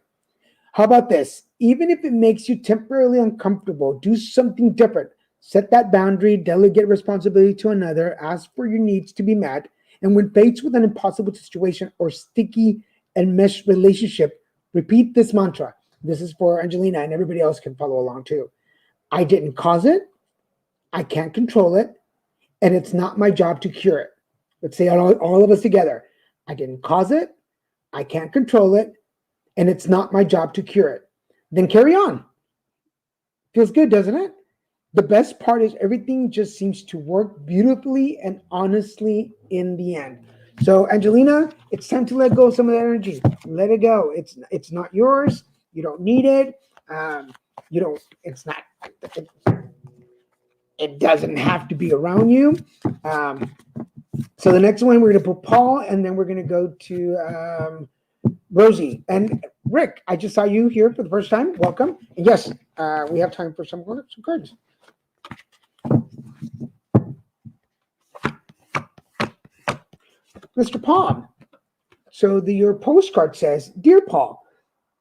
How about this? Even if it makes you temporarily uncomfortable, do something different. Set that boundary, delegate responsibility to another, ask for your needs to be met, and when faced with an impossible situation or sticky and meshed relationship, repeat this mantra. This is for Angelina, and everybody else can follow along too. I didn't cause it, I can't control it, and it's not my job to cure it. Let's say all of us together. I didn't cause it, I can't control it, and it's not my job to cure it. Then carry on. Feels good, doesn't it? The best part is everything just seems to work beautifully and honestly in the end. So, Angelina, it's time to let go of some of that energy. Let it go. It's not yours. You don't need it. You don't. It's not. It, it doesn't have to be around you. Um, so the next one we're going to put Paul, and then we're going to go to Rosie and Rick. I just saw you here for the first time. Welcome. And yes, we have time for some cards. Mr. Paul. So your postcard says, "Dear Paul,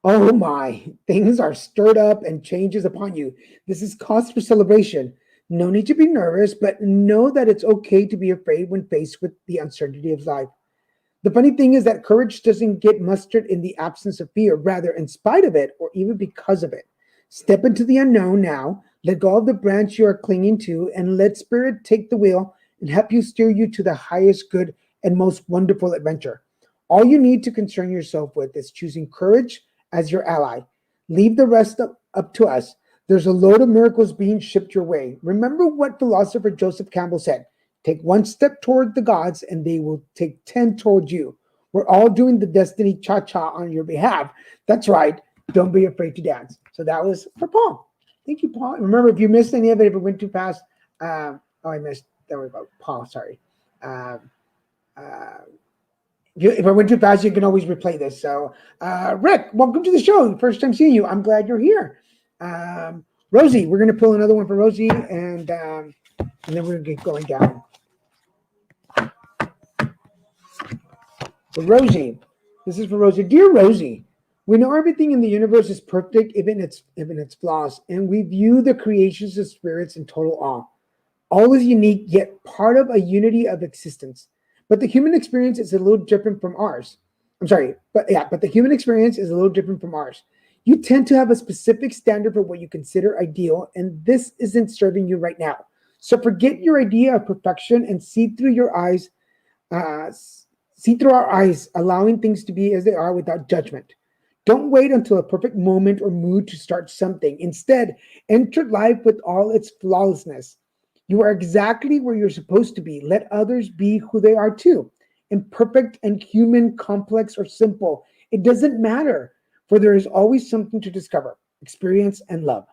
oh my, things are stirred up and changes upon you. This is cause for celebration. No need to be nervous, but know that it's okay to be afraid when faced with the uncertainty of life. The funny thing is that courage doesn't get mustered in the absence of fear, rather, in spite of it or even because of it. Step into the unknown now, let go of the branch you are clinging to, and let Spirit take the wheel and help you steer you to the highest good and most wonderful adventure. All you need to concern yourself with is choosing courage as your ally. Leave the rest up to us. There's a load of miracles being shipped your way. Remember what philosopher Joseph Campbell said. Take one step toward the gods, and they will take 10 toward you. We're all doing the destiny cha-cha on your behalf. That's right. Don't be afraid to dance." So that was for Paul. Thank you, Paul. Remember, if you missed any of it, if it went too fast, I missed. Don't worry about Paul. Sorry. Uh, uh, if I went too fast, you can always replay this. So, Rick, welcome to the show. First time seeing you. I'm glad you're here. Rosie, we're going to pull another one for Rosie, and then we're going to get going down. For Rosie, this is for Rosie. Dear Rosie, we know everything in the universe is perfect, even its flaws, and we view the creations of spirits in total awe. All is unique, yet part of a unity of existence. But the human experience is a little different from ours. But the human experience is a little different from ours. You tend to have a specific standard for what you consider ideal, and this isn't serving you right now. So forget your idea of perfection and see through your eyes, see through our eyes, allowing things to be as they are without judgment. Don't wait until a perfect moment or mood to start something. Instead, enter life with all its flawlessness. You are exactly where you're supposed to be. Let others be who they are too. Imperfect and human, complex or simple, it doesn't matter, for there is always something to discover, experience, and love.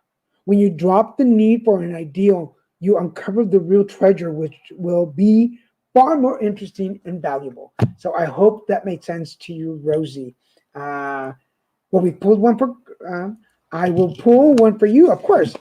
When you drop the need for an ideal, you uncover the real treasure, which will be far more interesting and valuable. So I hope that made sense to you, Rosie. Well, we pulled one for, I will pull one for you, of course.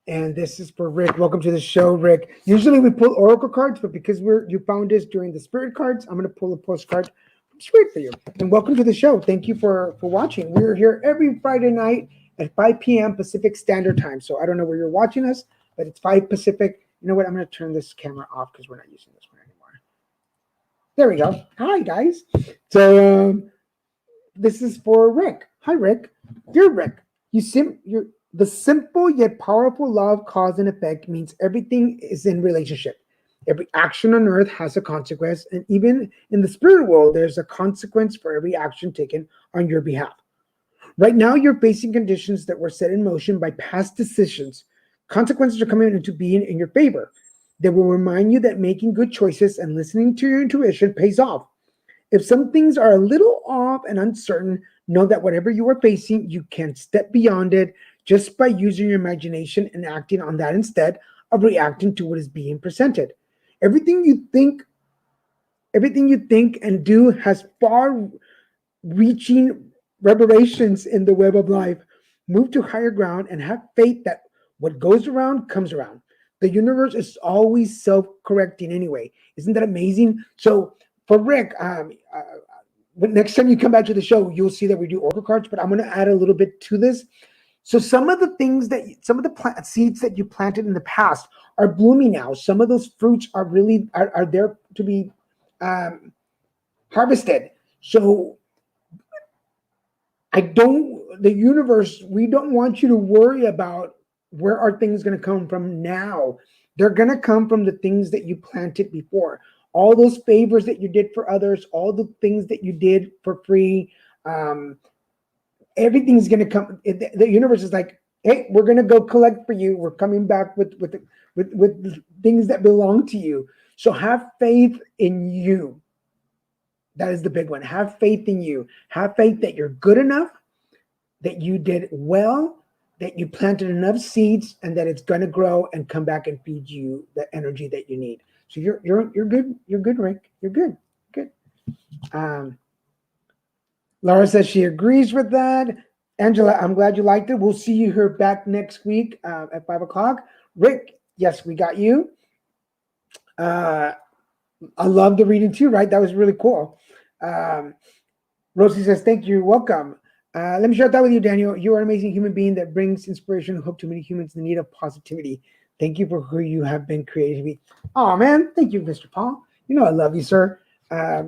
And this is for Rick. Welcome to the show, Rick. Usually we pull oracle cards, but because you found us during the spirit cards, I'm going to pull a postcard from Spirit for you. And welcome to the show. Thank you for watching. We're here every Friday night at 5 p.m. Pacific Standard Time. So I don't know where you're watching us, but it's 5 Pacific. You know what? I'm going to turn this camera off because we're not using this one anymore. There we go. Hi, guys. So this is for Rick. Hi, Rick. Dear Rick, the simple yet powerful law of cause and effect means everything is in relationship. Every action on earth has a consequence, and even in the spirit world, there's a consequence for every action taken on your behalf. Right now, you're facing conditions that were set in motion by past decisions. Consequences are coming into being in your favor. They will remind you that making good choices and listening to your intuition pays off. If some things are a little off and uncertain, know that whatever you are facing, you can step beyond it just by using your imagination and acting on that instead of reacting to what is being presented. Everything you think Everything you think and do has far reaching reverberations in the web of life. Move to higher ground and have faith that what goes around comes around. The universe is always self correcting anyway. Isn't that amazing? So, for Rick, but next time you come back to the show, you'll see that we do oracle cards, but I'm going to add a little bit to this. So some of the things that some of the seeds that you planted in the past are blooming now. Some of those fruits are really are there to be um, harvested. So the universe, we don't want you to worry about where are things going to come from now. They're going to come from the things that you planted before. All those favors that you did for others, all the things that you did for free, um, everything's going to come. The universe is like, hey, we're going to go collect for you. We're coming back with things that belong to you. So have faith in you. That is the big one. Have faith in you. Have faith that you're good enough, that you did well, that you planted enough seeds, and that it's going to grow and come back and feed you the energy that you need. So you're good. You're good, Rick. You're good. Good. Laura says she agrees with that. Angela, I'm glad you liked it. We'll see you here back next week at 5:00. Rick, yes, we got you. I love the reading too, right? That was really cool. Rosie says, thank you. Welcome. Let me share that with you, Daniel. You are an amazing human being that brings inspiration and hope to many humans in need of positivity. Thank you for who you have been created to be. Oh, man. Thank you, Mr. Paul. You know I love you, sir. I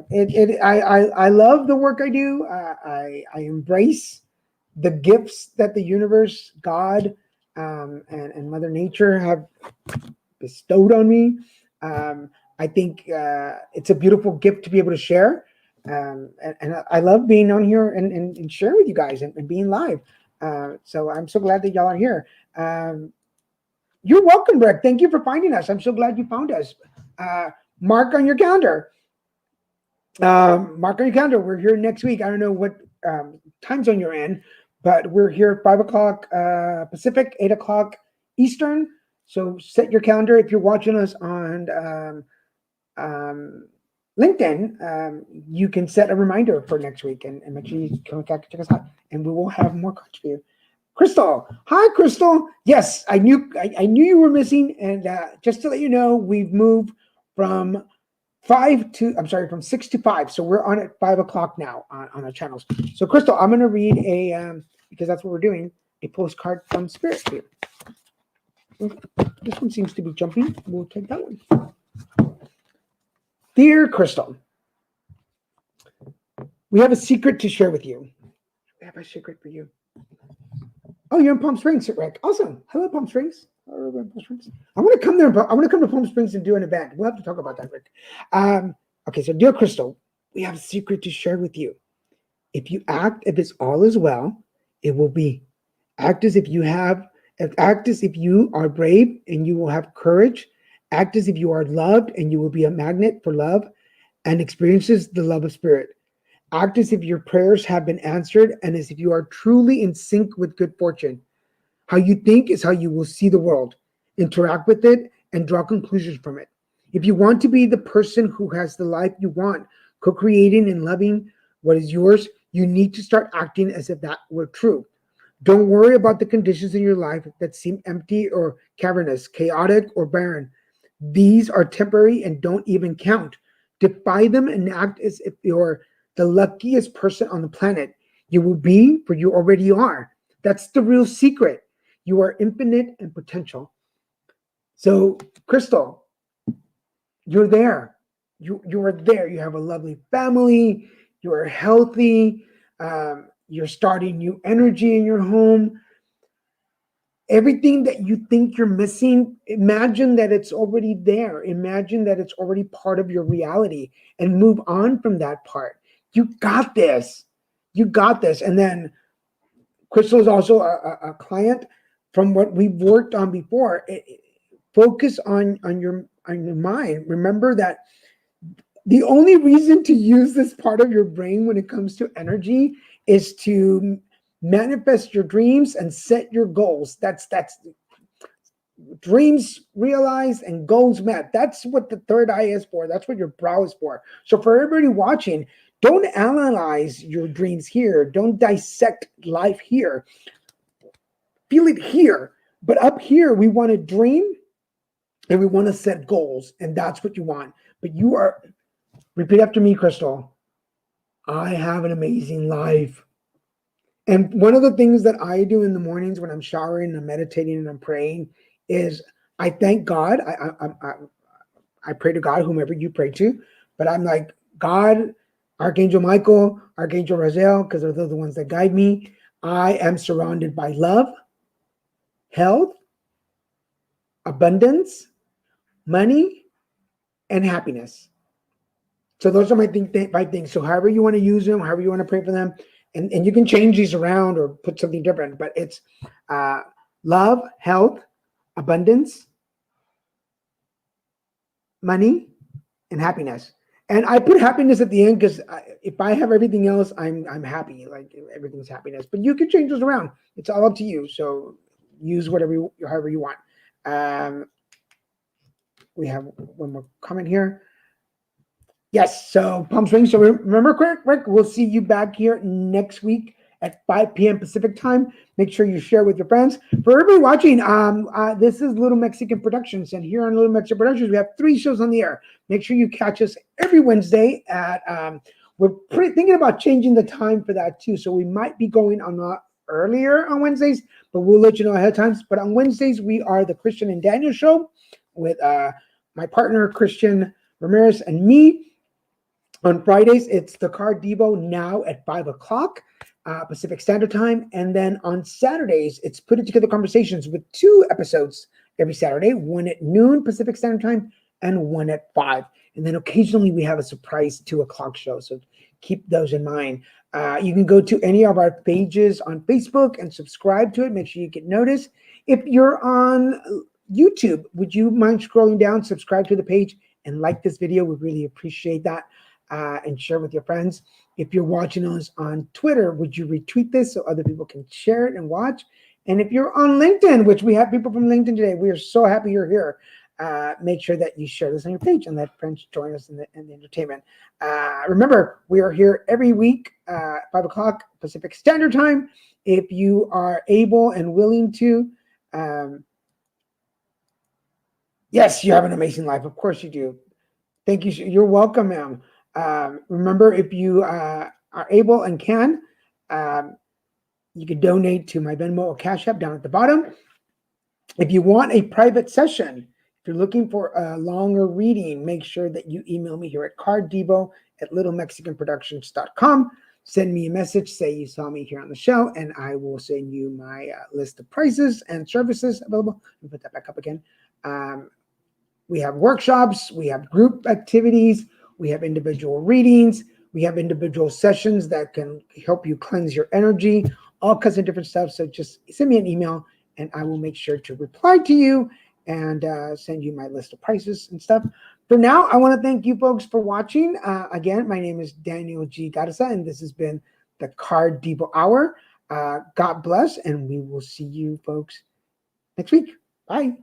love the work I do. I embrace the gifts that the universe, God, and Mother Nature have bestowed on me. I think it's a beautiful gift to be able to share. And I love being on here and sharing with you guys and being live. So I'm so glad that y'all are here. You're welcome, Rick. Thank you for finding us. I'm so glad you found us. Mark on your calendar. Mark on your calendar. We're here next week. I don't know what time zone you're in, but we're here at 5:00 Pacific, 8:00 Eastern. So set your calendar. If you're watching us on LinkedIn, you can set a reminder for next week and make sure you come back and check us out. And we will have more cards for you. Crystal, hi, Crystal. Yes, I knew you were missing. And just to let you know, we've moved from 6 to 5. So we're on at 5:00 now on our channels. So Crystal, I'm going to read because that's what we're doing, a postcard from Spirit here. This one seems to be jumping. We'll take that one. Dear Crystal, we have a secret to share with you. We have a secret for you. Oh, you're in Palm Springs, Rick. Awesome. Hello, Palm Springs. I'm going to come there. I'm going to come to Palm Springs and do an event. We'll have to talk about that, Rick. Okay, so dear Crystal, we have a secret to share with you. If you act as if all is well, it will be. Act as if you are brave and you will have courage. Act as if you are loved and you will be a magnet for love and experiences the love of Spirit. Act as if your prayers have been answered and as if you are truly in sync with good fortune. How you think is how you will see the world, interact with it, and draw conclusions from it. If you want to be the person who has the life you want, co-creating and loving what is yours, you need to start acting as if that were true. Don't worry about the conditions in your life that seem empty or cavernous, chaotic or barren. These are temporary and don't even count. Defy them and act as if you're the luckiest person on the planet. You will be, for you already are. That's the real secret. You are infinite and potential. So, Crystal, you're there. You are there. You have a lovely family. You are healthy. You're starting new energy in your home. Everything that you think you're missing, imagine that it's already there. Imagine that it's already part of your reality and move on from that part. You got this. You got this. And then Crystal is also a client from what we've worked on before. Focus on your mind. Remember that the only reason to use this part of your brain when it comes to energy is to manifest your dreams and set your goals. That's dreams realized and goals met. That's what the third eye is for. That's what your brow is for. So for everybody watching, don't analyze your dreams here. Don't dissect life here. Feel it here. But up here, we want to dream and we want to set goals. And that's what you want. But you are, repeat after me, Crystal. I have an amazing life. And one of the things that I do in the mornings when I'm showering and I'm meditating and I'm praying is I thank God. I pray to God, whomever you pray to, but I'm like, God, Archangel Michael, Archangel Raziel, because they're the ones that guide me. I am surrounded by love, health, abundance, money, and happiness. So those are my five things. So however you want to use them, however you want to pray for them, and you can change these around or put something different, but it's love, health, abundance, money, and happiness. And I put happiness at the end because if I have everything else, I'm happy. Like everything's happiness. But you can change those around. It's all up to you. So use however you want. We have one more comment here. Yes, so Palm Springs. So remember, Rick, we'll see you back here next week at 5 p.m. Pacific time. Make sure you share with your friends. For everybody watching, this is Little Mexican Productions, and here on Little Mexican Productions, we have 3 shows on the air. Make sure you catch us every Wednesday at. We're thinking about changing the time for that too, so we might be going on earlier on Wednesdays, but we'll let you know ahead of time. But on Wednesdays, we are the Christian and Daniel show with my partner Christian Ramirez and me. On Fridays, it's the carddivo now at 5 o'clock Pacific Standard Time. And then on Saturdays, it's Put It Together Conversations with 2 episodes every Saturday, one at noon Pacific Standard Time and one at 5. And then occasionally we have a surprise 2 o'clock show. So keep those in mind. You can go to any of our pages on Facebook and subscribe to it. Make sure you get noticed. If you're on YouTube, would you mind scrolling down, subscribe to the page, and like this video? We really appreciate that. And share with your friends. If you're watching us on Twitter, would you retweet this so other people can share it and watch? And if you're on LinkedIn, which we have people from LinkedIn today, we are so happy you're here. Make sure that you share this on your page and let friends join us in the entertainment. Remember, we are here every week, 5 o'clock Pacific Standard Time. If you are able and willing to, yes, you have an amazing life. Of course you do. Thank you. You're welcome, ma'am. Remember, if you are able and can, you can donate to my Venmo or Cash App down at the bottom. If you want a private session, if you're looking for a longer reading, make sure that you email me here at carddivo@littlemexicanproductions.com. Send me a message, say you saw me here on the show, and I will send you my list of prices and services available. Let me put that back up again. We have workshops, we have group activities, we have individual readings, we have individual sessions that can help you cleanse your energy, all kinds of different stuff. So just send me an email and I will make sure to reply to you and send you my list of prices and stuff. For now, I want to thank you folks for watching. Again, my name is Daniel G. Garza, and this has been the carddivo Hour. God bless, and we will see you folks next week. Bye.